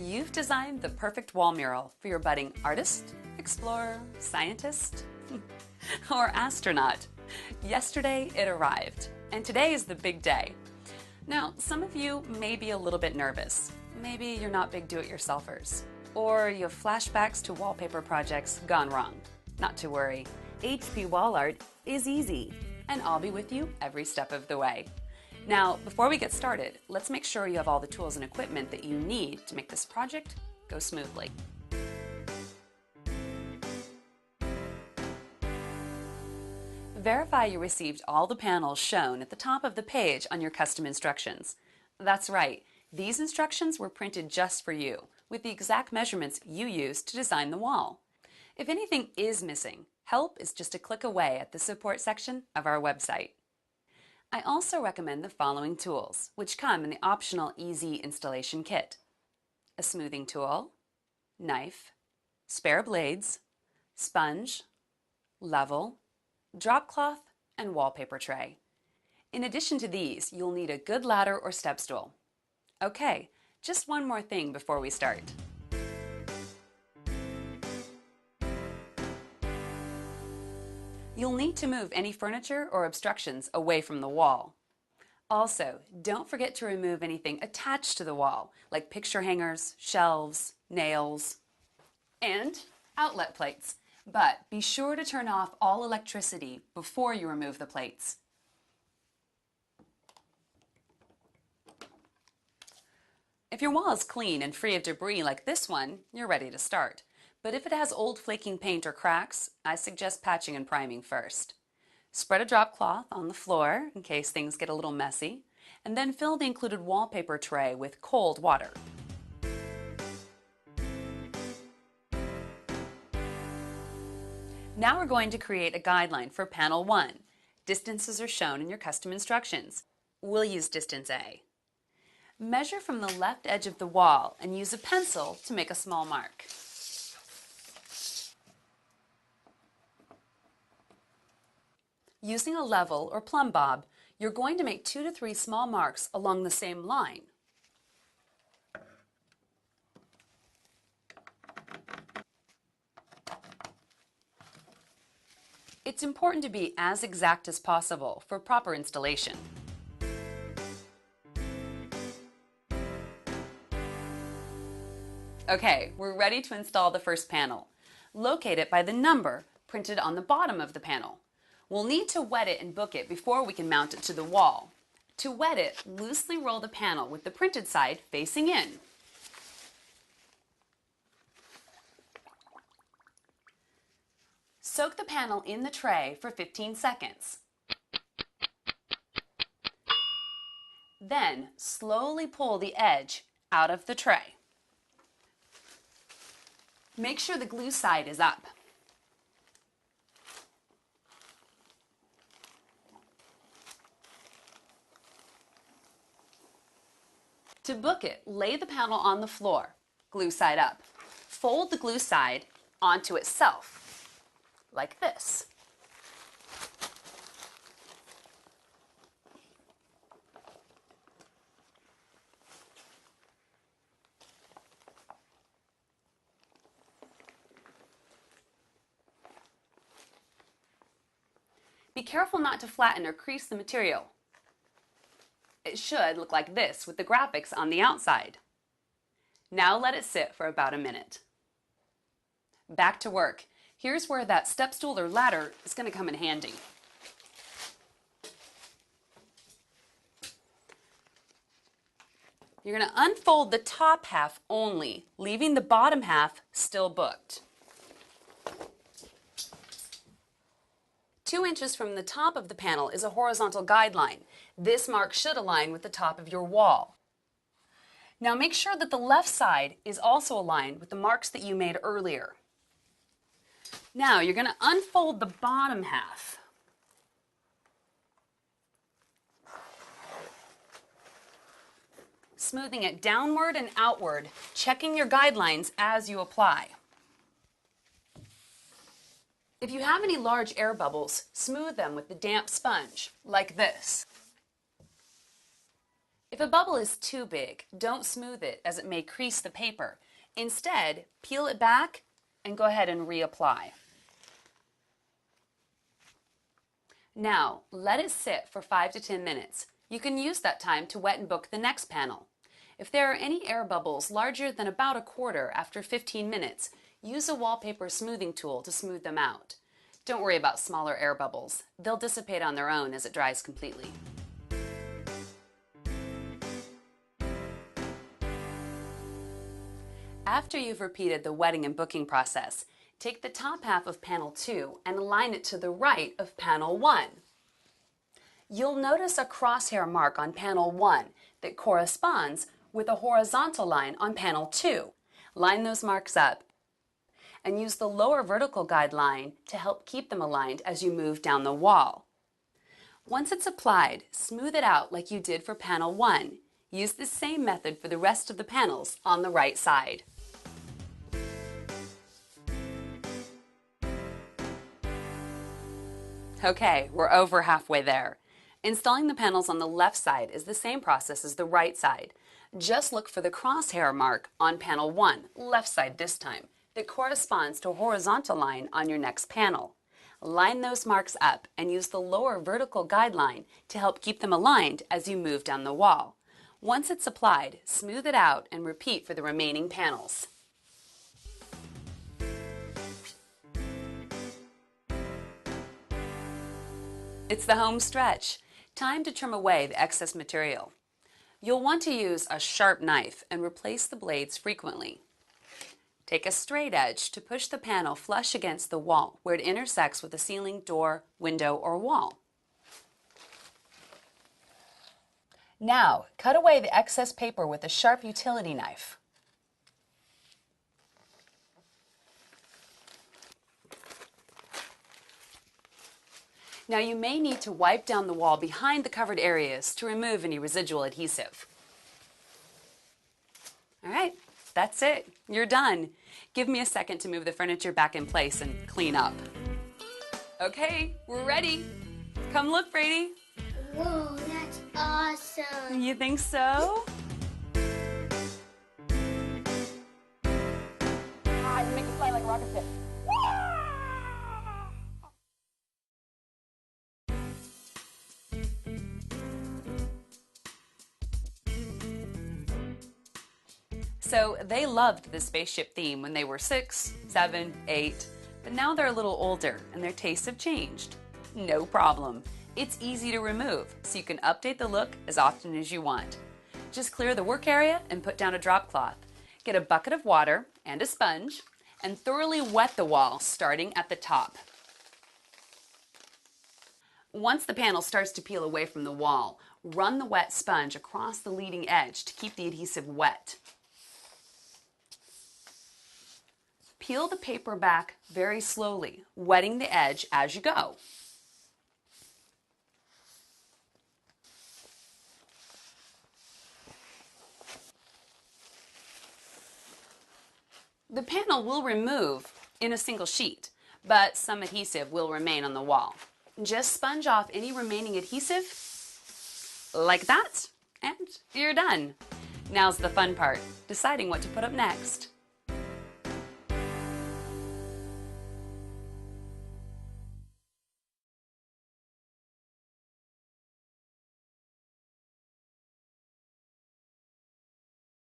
You've designed the perfect wall mural for your budding artist, explorer, scientist, or astronaut. Yesterday it arrived, and today is the big day. Now, some of you may be a little bit nervous. Maybe you're not big do-it-yourselfers, or you have flashbacks to wallpaper projects gone wrong. Not to worry, HP wall art is easy, and I'll be with you every step of the way. Now, before we get started, let's make sure you have all the tools and equipment that you need to make this project go smoothly. Verify you received all the panels shown at the top of the page on your custom instructions. That's right, these instructions were printed just for you, with the exact measurements you used to design the wall. If anything is missing, help is just a click away at the support section of our website. I also recommend the following tools, which come in the optional Easy Installation Kit: a smoothing tool, knife, spare blades, sponge, level, drop cloth, and wallpaper tray. In addition to these, you'll need a good ladder or step stool. Okay, just one more thing before we start. You'll need to move any furniture or obstructions away from the wall. Also, don't forget to remove anything attached to the wall, like picture hangers, shelves, nails, and outlet plates. But be sure to turn off all electricity before you remove the plates. If your wall is clean and free of debris like this one, you're ready to start. But if it has old flaking paint or cracks, I suggest patching and priming first. Spread a drop cloth on the floor in case things get a little messy, and then fill the included wallpaper tray with cold water. Now we're going to create a guideline for panel 1. Distances are shown in your custom instructions. We'll use distance A. Measure from the left edge of the wall and use a pencil to make a small mark. Using a level or plumb bob, you're going to make 2 to 3 small marks along the same line. It's important to be as exact as possible for proper installation. Okay, we're ready to install the first panel. Locate it by the number printed on the bottom of the panel. We'll need to wet it and book it before we can mount it to the wall. To wet it, loosely roll the panel with the printed side facing in. Soak the panel in the tray for 15 seconds. Then slowly pull the edge out of the tray. Make sure the glue side is up. To book it, lay the panel on the floor, glue side up. Fold the glue side onto itself, like this. Be careful not to flatten or crease the material. It should look like this with the graphics on the outside. Now let it sit for about a minute. Back to work. Here's where that step stool or ladder is going to come in handy. You're going to unfold the top half only, leaving the bottom half still booked. 2 inches from the top of the panel is a horizontal guideline. This mark should align with the top of your wall. Now make sure that the left side is also aligned with the marks that you made earlier. Now you're going to unfold the bottom half. Smoothing it downward and outward, checking your guidelines as you apply. If you have any large air bubbles, smooth them with the damp sponge, like this. If a bubble is too big, don't smooth it as it may crease the paper. Instead, peel it back and go ahead and reapply. Now, let it sit for 5 to 10 minutes. You can use that time to wet and book the next panel. If there are any air bubbles larger than about a quarter after 15 minutes, use a wallpaper smoothing tool to smooth them out. Don't worry about smaller air bubbles. They'll dissipate on their own as it dries completely. After you've repeated the wetting and booking process, take the top half of panel 2 and align it to the right of panel 1. You'll notice a crosshair mark on panel 1 that corresponds with a horizontal line on panel 2. Line those marks up and use the lower vertical guideline to help keep them aligned as you move down the wall. Once it's applied, smooth it out like you did for panel 1. Use the same method for the rest of the panels on the right side. Okay, we're over halfway there. Installing the panels on the left side is the same process as the right side. Just look for the crosshair mark on panel 1, left side this time, that corresponds to a horizontal line on your next panel. Line those marks up and use the lower vertical guideline to help keep them aligned as you move down the wall. Once it's applied, smooth it out and repeat for the remaining panels. It's the home stretch. Time to trim away the excess material. You'll want to use a sharp knife and replace the blades frequently. Take a straight edge to push the panel flush against the wall where it intersects with the ceiling, door, window, or wall. Now, cut away the excess paper with a sharp utility knife. Now you may need to wipe down the wall behind the covered areas to remove any residual adhesive. All right, that's it. You're done. Give me a second to move the furniture back in place and clean up. Okay, we're ready. Come look, Brady. Whoa, that's awesome. You think so? You make it fly like a rocket ship. So they loved the spaceship theme when they were 6, 7, 8, but now they're a little older and their tastes have changed. No problem. It's easy to remove, so you can update the look as often as you want. Just clear the work area and put down a drop cloth. Get a bucket of water and a sponge and thoroughly wet the wall starting at the top. Once the panel starts to peel away from the wall, run the wet sponge across the leading edge to keep the adhesive wet. Peel the paper back very slowly, wetting the edge as you go. The panel will remove in a single sheet, but some adhesive will remain on the wall. Just sponge off any remaining adhesive, like that, and you're done. Now's the fun part, deciding what to put up next.